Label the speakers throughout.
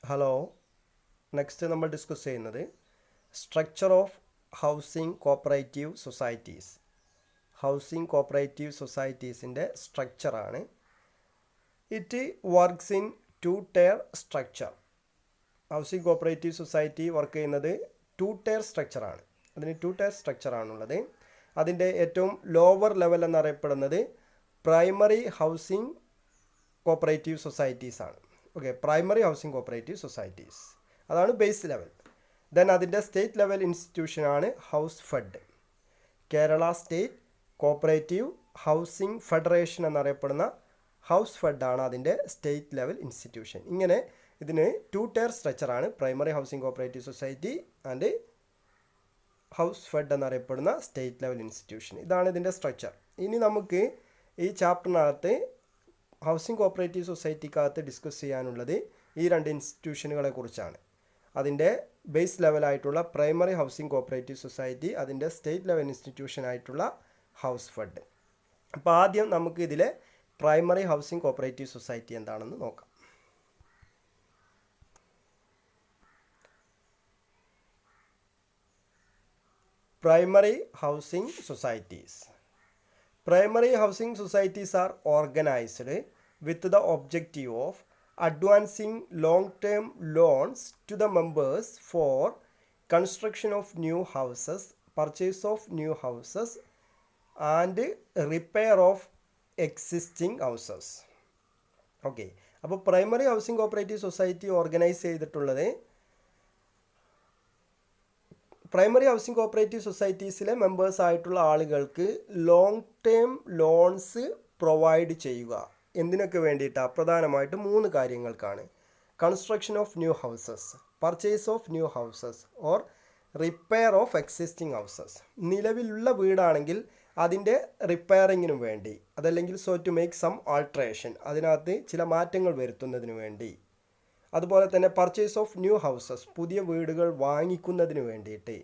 Speaker 1: Hello. Next നമ്മൾ discuss ചെയ്യുന്നത് structure of housing cooperative societies. Housing cooperative സൊസൈറ്റീസിൻ്റെ സ്ട്രക്ചറാണ്. It works in two tier structure. Housing cooperative society work ചെയ്യുന്നത് two tier സ്ട്രക്ചറാണ്. അതിന് two tier സ്ട്രക്ചറാണുള്ളത്. അതിൻ്റെ ഏറ്റവും ലോവർ ലെവൽ എന്നറിയപ്പെടുന്നത് പ്രൈമറി ഹൗസിംഗ് കോപ്പറേറ്റീവ് സൊസൈറ്റീസ് ആണ്. Okay, primary housing cooperative societies അതാണ് ബേസ് ലെവൽ. ദെൻ അതിൻ്റെ സ്റ്റേറ്റ് ലെവൽ ഇൻസ്റ്റിറ്റ്യൂഷനാണ് house fed. Kerala state cooperative housing federation എന്നറിയപ്പെടുന്ന ഹൗസ് ഫെഡാണ് അതിൻ്റെ സ്റ്റേറ്റ് ലെവൽ ഇൻസ്റ്റിറ്റ്യൂഷൻ. ഇങ്ങനെ ഇതിന് ടു ടയർ സ്ട്രക്ചറാണ് primary housing cooperative society and house fed എന്നറിയപ്പെടുന്ന സ്റ്റേറ്റ് ലെവൽ ഇൻസ്റ്റിറ്റ്യൂഷൻ. ഇതാണ് ഇതിൻ്റെ സ്ട്രക്ചർ. ഇനി നമുക്ക് ഈ ചാപ്റ്ററിനകത്ത് ഹൗസിംഗ് കോപ്പറേറ്റീവ് സൊസൈറ്റിക്കകത്ത് ഡിസ്കസ് ചെയ്യാനുള്ളത് ഈ രണ്ട് ഇൻസ്റ്റിറ്റ്യൂഷനുകളെ കുറിച്ചാണ്. അതിൻ്റെ ബേസ് ലെവലായിട്ടുള്ള പ്രൈമറി ഹൗസിംഗ് കോപ്പറേറ്റീവ് സൊസൈറ്റി, അതിൻ്റെ സ്റ്റേറ്റ് ലെവൽ ഇൻസ്റ്റിറ്റ്യൂഷൻ ആയിട്ടുള്ള ഹൗസ് ഫെഡ്. അപ്പോൾ ആദ്യം നമുക്ക് ഇതിലെ പ്രൈമറി ഹൗസിംഗ് കോപ്പറേറ്റീവ് സൊസൈറ്റി എന്താണെന്ന് നോക്കാം. Primary housing societies. Primary housing societies are organized with the objective of advancing long-term loans to the members for construction of new houses, purchase of new houses, and repair of existing houses. Okay, അപ്പോൾ primary housing cooperative society organise ചെയ്തിട്ടുള്ളത് primary housing cooperative സൊസൈറ്റീസിലെ members ആയിട്ടുള്ള ആളുകൾക്ക് long term loans provide ചെയ്യുക. എന്തിനൊക്കെ വേണ്ടിയിട്ടാണ്? പ്രധാനമായിട്ടും 3 കാര്യങ്ങൾക്കാണ്. Construction of new houses, purchase of new houses or repair of existing houses. നിലവിലുള്ള വീടാണെങ്കിൽ അതിൻ്റെ റിപ്പയറിങ്ങിനും വേണ്ടി, അതല്ലെങ്കിൽ ടു മേക്ക് സം ആൾട്രേഷൻ, അതിനകത്ത് ചില മാറ്റങ്ങൾ വരുത്തുന്നതിന് വേണ്ടി. അതുപോലെ തന്നെ പർച്ചേസ് ഓഫ് ന്യൂ ഹൗസസ്, പുതിയ വീടുകൾ വാങ്ങിക്കുന്നതിന് വേണ്ടിയിട്ട്.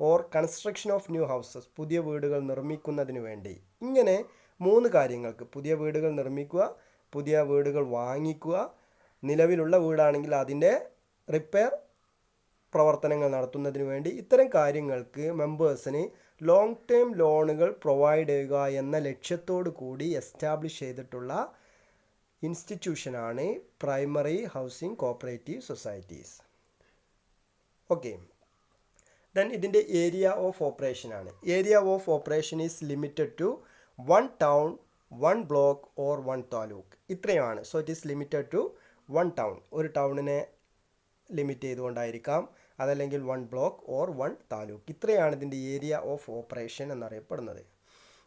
Speaker 1: Or construction of new houses, പുതിയ വീടുകൾ നിർമ്മിക്കുന്നതിന് വേണ്ടി. ഇങ്ങനെ 3 കാര്യങ്ങൾക്ക്, പുതിയ വീടുകൾ നിർമ്മിക്കുക, പുതിയ വീടുകൾ വാങ്ങിക്കുക, നിലവിലുള്ള വീടാണെങ്കിൽ അതിൻ്റെ റിപ്പയർ പ്രവർത്തനങ്ങൾ നടത്തുന്നതിന് വേണ്ടി, ഇത്തരം കാര്യങ്ങൾക്ക് മെമ്പേഴ്സിന് ലോങ് ടേം ലോണുകൾ പ്രൊവൈഡ് ചെയ്യുക എന്ന ലക്ഷ്യത്തോടു കൂടി എസ്റ്റാബ്ലിഷ് ചെയ്തിട്ടുള്ള ഇൻസ്റ്റിറ്റ്യൂഷനാണ് primary housing cooperative societies. Okay, then ഇതിൻ്റെ ഏരിയ ഓഫ് ഓപ്പറേഷനാണ്. Area of operation is limited to 1 town, 1 block or 1 taluk. ഇത്രയുമാണ്. So it is limited to 1 town. ഒരു ടൗണിനെ ലിമിറ്റ് ചെയ്തുകൊണ്ടായിരിക്കാം, അതല്ലെങ്കിൽ 1 ബ്ലോക്ക് ഓർ 1 താലൂക്ക്. ഇത്രയാണ് ഇതിൻ്റെ ഏരിയ ഓഫ് ഓപ്പറേഷൻ എന്നറിയപ്പെടുന്നത്.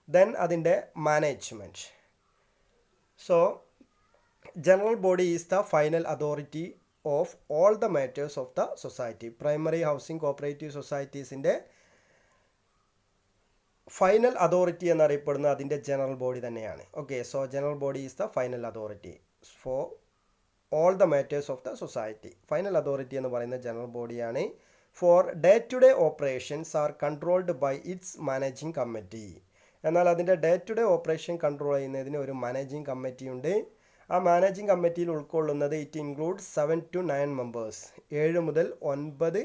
Speaker 1: ദെൻ അതിൻ്റെ management. So general body is the final authority of all the matters of the society. Primary housing cooperative societies inde final authority എന്നറിയപ്പെടുന്ന അതിൻ്റെ general body തന്നെയാണ്. Okay, so general body is the final authority for all the matters of the society. Final authority എന്ന് പറയുന്ന general ബോഡിയാണ്. For day to day operations are controlled by its managing committee. എന്നാൽ അതിൻ്റെ day to day operation control ചെയ്യുന്നതിന് ഒരു managing committee ഉണ്ട്. ആ managing കമ്മിറ്റിയിൽ ഉൾക്കൊള്ളുന്നത് ഇറ്റ് ഇൻക്ലൂഡ് 7 to 9 മെമ്പേഴ്സ്. 7 മുതൽ 9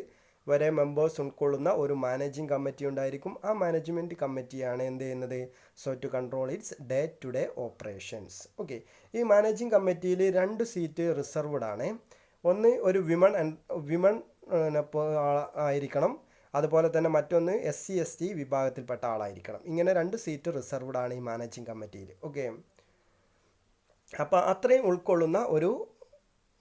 Speaker 1: വരെ മെമ്പേഴ്സ് ഉൾക്കൊള്ളുന്ന ഒരു മാനേജിംഗ് കമ്മിറ്റി ഉണ്ടായിരിക്കും. ആ മാനേജ്മെൻറ്റ് കമ്മിറ്റിയാണ് എന്ത് ചെയ്യുന്നത്? To control its day to day operations. Okay, ഈ മാനേജിംഗ് കമ്മിറ്റിയിൽ 2 സീറ്റ് റിസർവ്ഡ് ആണ്. ഒന്ന് ഒരു വിമൺ ആയിരിക്കണം, അതുപോലെ തന്നെ മറ്റൊന്ന് SC/ST വിഭാഗത്തിൽപ്പെട്ട ആളായിരിക്കണം. ഇങ്ങനെ 2 സീറ്റ് റിസർവ്ഡ് ആണ് ഈ മാനേജിംഗ് കമ്മിറ്റിയിൽ. ഓക്കെ, അപ്പോൾ അത്രയും ഉൾക്കൊള്ളുന്ന ഒരു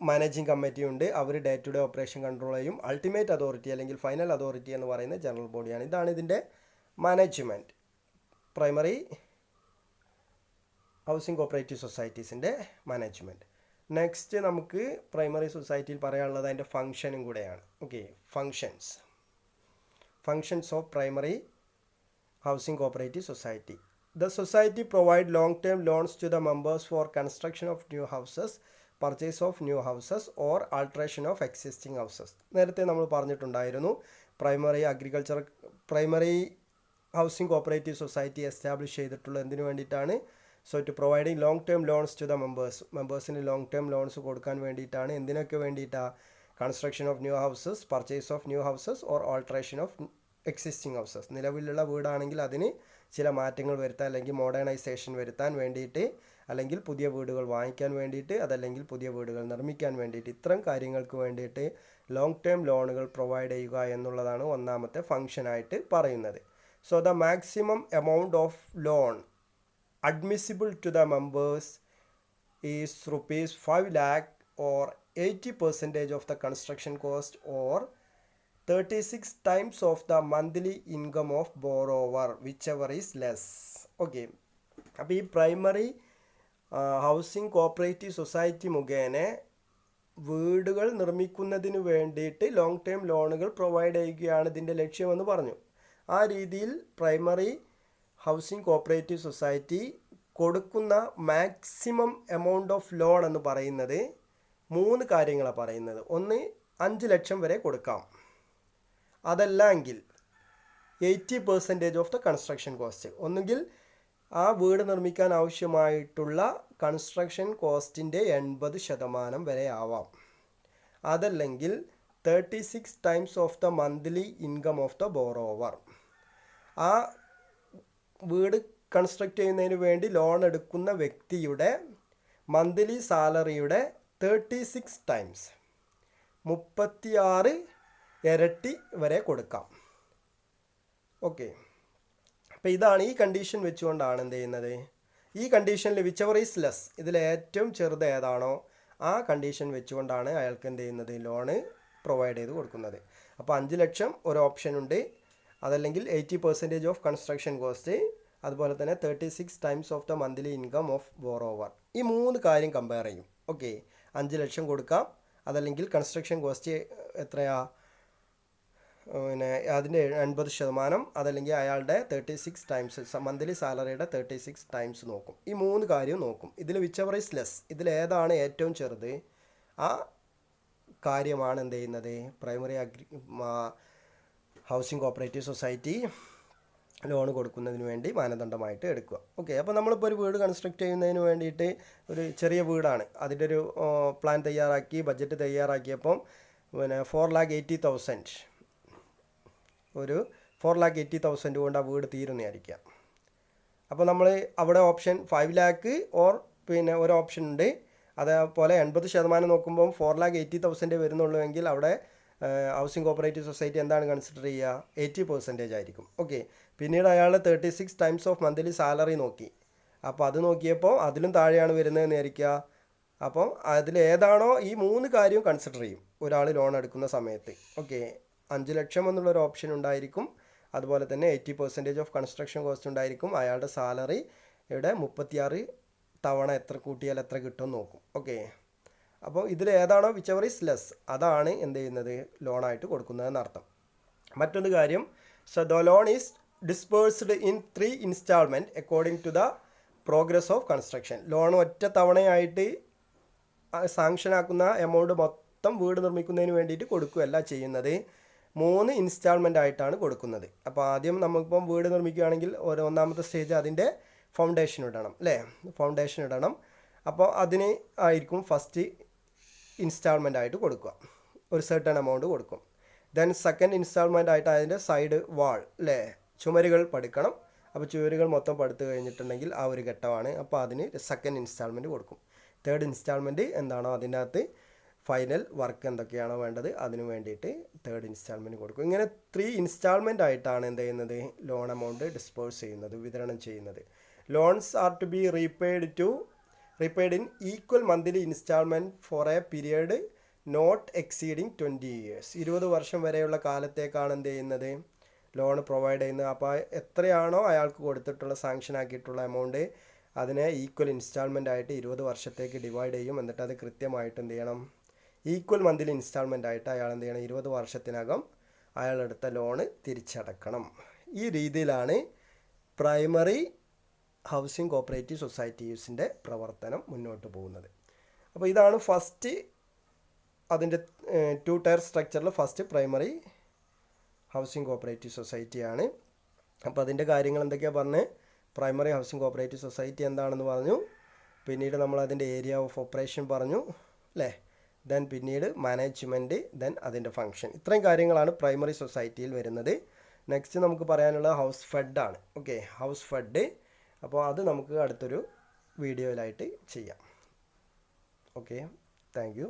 Speaker 1: മാനേജിംഗ് കമ്മിറ്റി ഉണ്ട്. അവർ day to day operation control ചെയ്യും. അൾട്ടിമേറ്റ് അതോറിറ്റി അല്ലെങ്കിൽ ഫൈനൽ അതോറിറ്റി എന്ന് പറയുന്ന ജനറൽ ബോഡിയാണ്. ഇതാണ് ഇതിൻ്റെ മാനേജ്മെൻറ്റ്, പ്രൈമറി ഹൗസിംഗ് കോപ്പറേറ്റീവ് സൊസൈറ്റീസിൻ്റെ മാനേജ്മെൻറ്റ്. നെക്സ്റ്റ് നമുക്ക് പ്രൈമറി സൊസൈറ്റിയിൽ പറയാനുള്ളത് അതിൻ്റെ ഫങ്ഷനും കൂടെയാണ്. ഓക്കെ, functions of primary housing cooperative society. The society provide long-term loans to the members for construction of new houses, purchase of new houses or alteration of existing houses. നേരത്തെ നമ്മൾ പറഞ്ഞിട്ടുണ്ടായിരുന്നു primary housing cooperative society establish ചെയ്തിട്ടുള്ള എന്തിനു വേണ്ടിയിട്ടാണ്? To providing long term loans to the മെമ്പേഴ്സിന് long term loans കൊടുക്കാൻ വേണ്ടിയിട്ടാണ്. എന്തിനൊക്കെ വേണ്ടിയിട്ടാണ്? Construction of new houses, purchase of new houses or alteration of existing houses. നിലവിലുള്ള വീടാണെങ്കിൽ അതിന് ചില മാറ്റങ്ങൾ വരുത്താൻ അല്ലെങ്കിൽ മോഡേണൈസേഷൻ വരുത്താൻ വേണ്ടിയിട്ട്, അല്ലെങ്കിൽ പുതിയ വീടുകൾ വാങ്ങിക്കാൻ വേണ്ടിയിട്ട്, അതല്ലെങ്കിൽ പുതിയ വീടുകൾ നിർമ്മിക്കാൻ വേണ്ടിയിട്ട്, ഇത്തരം കാര്യങ്ങൾക്ക് വേണ്ടിയിട്ട് ലോങ് ടേം ലോണുകൾ പ്രൊവൈഡ് ചെയ്യുക എന്നുള്ളതാണ് ഒന്നാമത്തെ ഫംഗ്ഷനായിട്ട് പറയുന്നത്. So the maximum amount of loan admissible to the members is rupees 5 lakh or 80% of the construction cost or 36 times of the monthly income of borrower, whichever is less. Okay, അപ്പോൾ ഈ primary housing cooperative society മുഖേന വീടുകൾ നിർമ്മിക്കുന്നതിന് വേണ്ടിയിട്ട് long term ലോണുകൾ provide ചെയ്യുകയാണ് ഇതിൻ്റെ ലക്ഷ്യമെന്ന് പറഞ്ഞു. ആ രീതിയിൽ പ്രൈമറി ഹൗസിംഗ് കോപ്പറേറ്റീവ് സൊസൈറ്റി കൊടുക്കുന്ന മാക്സിമം എമൗണ്ട് ഓഫ് ലോൺ എന്ന് പറയുന്നത് 3 കാര്യങ്ങളാണ് പറയുന്നത്. ഒന്ന്, 5 ലക്ഷം വരെ കൊടുക്കാം. അതല്ലെങ്കിൽ 80% ഓഫ് ദ കൺസ്ട്രക്ഷൻ കോസ്റ്റ്. ഒന്നുകിൽ ആ വീട് നിർമ്മിക്കാൻ ആവശ്യമായിട്ടുള്ള കൺസ്ട്രക്ഷൻ കോസ്റ്റിൻ്റെ 80% വരെ ആവാം. അതല്ലെങ്കിൽ 36 times of the monthly income of the borrower. ആ വീട് കൺസ്ട്രക്ട് ചെയ്യുന്നതിന് വേണ്ടി ലോൺ എടുക്കുന്ന വ്യക്തിയുടെ മന്ത്ലി സാലറിയുടെ 36 ടൈംസ് 36 ഇരട്ടി വരെ കൊടുക്കാം. ഓക്കെ, അപ്പോൾ ഇതാണ് ഈ കണ്ടീഷൻ വെച്ചുകൊണ്ടാണ് എന്ത് ചെയ്യുന്നത്, ഈ കണ്ടീഷനിൽ വിച്ചെവർ ഈസ് ലെസ്, ഇതിൽ ഏറ്റവും ചെറുത് ഏതാണോ ആ കണ്ടീഷൻ വെച്ചുകൊണ്ടാണ് അയാൾക്ക് എന്ത് ചെയ്യുന്നത്, ലോണ് പ്രൊവൈഡ് ചെയ്ത് കൊടുക്കുന്നത്. അപ്പോൾ 5 ലക്ഷം ഒരു ഓപ്ഷൻ ഉണ്ട്, അതല്ലെങ്കിൽ 80% ഓഫ് കൺസ്ട്രക്ഷൻ കോസ്റ്റ്, അതുപോലെ തന്നെ 36 times of the monthly income of borrower. ഈ 3 കാര്യം കമ്പയർ ചെയ്യും. ഓക്കെ, 5 ലക്ഷം കൊടുക്കാം, അതല്ലെങ്കിൽ കൺസ്ട്രക്ഷൻ കോസ്റ്റ് എത്രയാ, പിന്നെ അതിൻ്റെ 80%, അതല്ലെങ്കിൽ അയാളുടെ 36 ടൈംസ് മന്ത്ലി സാലറിയുടെ 36 ടൈംസ് നോക്കും. ഈ 3 കാര്യം നോക്കും. ഇതിൽ വിച്ചെവർ ഈസ് ലെസ്, ഇതിൽ ഏതാണ് ഏറ്റവും ചെറുത് ആ കാര്യമാണ് എന്ത് ചെയ്യുന്നത്, primary housing cooperative society loan കൊടുക്കുന്നതിന് വേണ്ടി മാനദണ്ഡമായിട്ട് എടുക്കുക. ഓക്കെ, അപ്പോൾ നമ്മളിപ്പോൾ ഒരു വീട് കൺസ്ട്രക്ട് ചെയ്യുന്നതിന് വേണ്ടിയിട്ട് ഒരു ചെറിയ വീടാണ്, അതിൻ്റെ ഒരു പ്ലാൻ തയ്യാറാക്കി ബഡ്ജറ്റ് തയ്യാറാക്കിയപ്പം പിന്നെ 4,80,000 ഒരു 4,80,000 കൊണ്ട് ആ വീട് തീരുന്നതായിരിക്കാം. അപ്പോൾ നമ്മൾ അവിടെ ഓപ്ഷൻ 5 lakh ഓർ പിന്നെ ഒരു ഓപ്ഷൻ ഉണ്ട്. അതേപോലെ 80% നോക്കുമ്പോൾ 4,80,000 വരുന്നുള്ളൂ എങ്കിൽ അവിടെ ഹൗസിംഗ് കോപ്പറേറ്റീവ് സൊസൈറ്റി എന്താണ് കൺസിഡർ ചെയ്യുക, 80% ആയിരിക്കും. ഓക്കെ, പിന്നീട് അയാൾ 36 ടൈംസ് ഓഫ് മന്ത്ലി സാലറി നോക്കി. അപ്പോൾ അത് നോക്കിയപ്പോൾ അതിലും താഴെയാണ് വരുന്നതെന്ന് വിചാരിക്കുക. അപ്പോൾ അതിൽ ഏതാണോ ഈ 3 കാര്യവും കൺസിഡർ ചെയ്യും ഒരാൾ ലോൺ എടുക്കുന്ന സമയത്ത്. ഓക്കെ, 5 ലക്ഷം എന്നുള്ളൊരു ഓപ്ഷൻ ഉണ്ടായിരിക്കും, അതുപോലെ തന്നെ 80% ഓഫ് കൺസ്ട്രക്ഷൻ കോസ്റ്റ് ഉണ്ടായിരിക്കും, അയാളുടെ സാലറിയുടെ 36 തവണ എത്ര കൂട്ടിയാൽ എത്ര കിട്ടുമെന്ന് നോക്കും. ഓക്കെ, അപ്പോൾ ഇതിൽ ഏതാണോ വിച്ചെവർ ഈസ് ലെസ് അതാണ് എന്ത് ചെയ്യുന്നത്, ലോണായിട്ട് കൊടുക്കുന്നതെന്ന് അർത്ഥം. മറ്റൊരു കാര്യം, so the loan is dispersed in 3 instalment according to the progress of construction. Loan ഒറ്റ തവണയായിട്ട് സാങ്ഷൻ ആക്കുന്ന എമൗണ്ട് മൊത്തം വീട് നിർമ്മിക്കുന്നതിന് വേണ്ടിയിട്ട് കൊടുക്കുകയല്ല ചെയ്യുന്നത്, 3 ഇൻസ്റ്റാൾമെൻ്റ് ആയിട്ടാണ് കൊടുക്കുന്നത്. അപ്പോൾ ആദ്യം നമുക്കിപ്പം വീട് നിർമ്മിക്കുകയാണെങ്കിൽ ഒന്നാമത്തെ സ്റ്റേജ് അതിൻ്റെ ഫൗണ്ടേഷൻ ഇടണം, അല്ലേ, ഫൗണ്ടേഷൻ ഇടണം. അപ്പോൾ അതിന് ആയിരിക്കും ഫസ്റ്റ് ഇൻസ്റ്റാൾമെൻ്റ് ആയിട്ട് കൊടുക്കുക, ഒരു സർട്ടൺ എമൗണ്ട് കൊടുക്കും. ദെൻ സെക്കൻഡ് ഇൻസ്റ്റാൾമെൻ്റ് ആയിട്ട് അതിൻ്റെ സൈഡ് വാൾ, അല്ലേ, ചുമരുകൾ പടുക്കണം. അപ്പോൾ ചുമരുകൾ മൊത്തം പടുത്ത് കഴിഞ്ഞിട്ടുണ്ടെങ്കിൽ ആ ഒരു ഘട്ടമാണ്, അപ്പോൾ അതിന് സെക്കൻഡ് ഇൻസ്റ്റാൾമെൻറ്റ് കൊടുക്കും. തേർഡ് ഇൻസ്റ്റാൾമെൻറ്റ് എന്താണോ അതിൻ്റെ അകത്ത് ഫൈനൽ വർക്ക് എന്തൊക്കെയാണോ വേണ്ടത് അതിന് വേണ്ടിയിട്ട് തേർഡ് ഇൻസ്റ്റാൾമെൻറ്റ് കൊടുക്കും. ഇങ്ങനെ 3 ഇൻസ്റ്റാൾമെൻ്റ് ആയിട്ടാണ് എന്ത് ചെയ്യുന്നത്, ലോൺ എമൗണ്ട് ഡിസ്പേഴ്സ് ചെയ്യുന്നത്, വിതരണം ചെയ്യുന്നത്. Loans are to be repaid in equal monthly instalment for a period not exceeding 20 years. 20 വർഷം വരെയുള്ള കാലത്തേക്കാണ് എന്ത് ചെയ്യുന്നത്, ലോൺ പ്രൊവൈഡ് ചെയ്യുന്നത്. അപ്പോൾ എത്രയാണോ അയാൾക്ക് കൊടുത്തിട്ടുള്ള സാങ്ഷൻ ആക്കിയിട്ടുള്ള എമൗണ്ട് അതിനെ ഈക്വൽ ഇൻസ്റ്റാൾമെൻ്റ് ആയിട്ട് 20 വർഷത്തേക്ക് ഡിവൈഡ് ചെയ്യും. എന്നിട്ട് അത് കൃത്യമായിട്ട് എന്ത് ചെയ്യണം, ഈക്വൽ മന്ത്ലി ഇൻസ്റ്റാൾമെൻ്റ് ആയിട്ട് അയാൾ എന്ത് ചെയ്യണം, 20 വർഷത്തിനകം അയാളെടുത്ത ലോണ് തിരിച്ചടക്കണം. ഈ രീതിയിലാണ് പ്രൈമറി ഹൗസിംഗ് കോപ്പറേറ്റീവ് സൊസൈറ്റീസിൻ്റെ പ്രവർത്തനം മുന്നോട്ട് പോകുന്നത്. അപ്പോൾ ഇതാണ് ഫസ്റ്റ്, അതിൻ്റെ 2 ടയർ സ്ട്രക്ചറിൽ ഫസ്റ്റ് പ്രൈമറി ഹൗസിംഗ് കോപ്പറേറ്റീവ് സൊസൈറ്റിയാണ്. അപ്പോൾ അതിൻ്റെ കാര്യങ്ങൾ എന്തൊക്കെയാണ് പറഞ്ഞ്, പ്രൈമറി ഹൗസിംഗ് കോപ്പറേറ്റീവ് സൊസൈറ്റി എന്താണെന്ന് പറഞ്ഞു, പിന്നീട് നമ്മൾ അതിൻ്റെ ഏരിയ ഓഫ് ഓപ്പറേഷൻ പറഞ്ഞു, അല്ലേ. ദെൻ പിന്നീട് മാനേജ്മെൻറ്റ്, ദെൻ അതിൻ്റെ ഫങ്ഷൻ. ഇത്രയും കാര്യങ്ങളാണ് പ്രൈമറി സൊസൈറ്റിയിൽ വരുന്നത്. നെക്സ്റ്റ് നമുക്ക് പറയാനുള്ളത് ഹൗസ് ഫെഡാണ്. Okay, house fed. അപ്പോൾ അത് നമുക്ക് അടുത്തൊരു വീഡിയോയിലായിട്ട് ചെയ്യാം. Okay, thank U.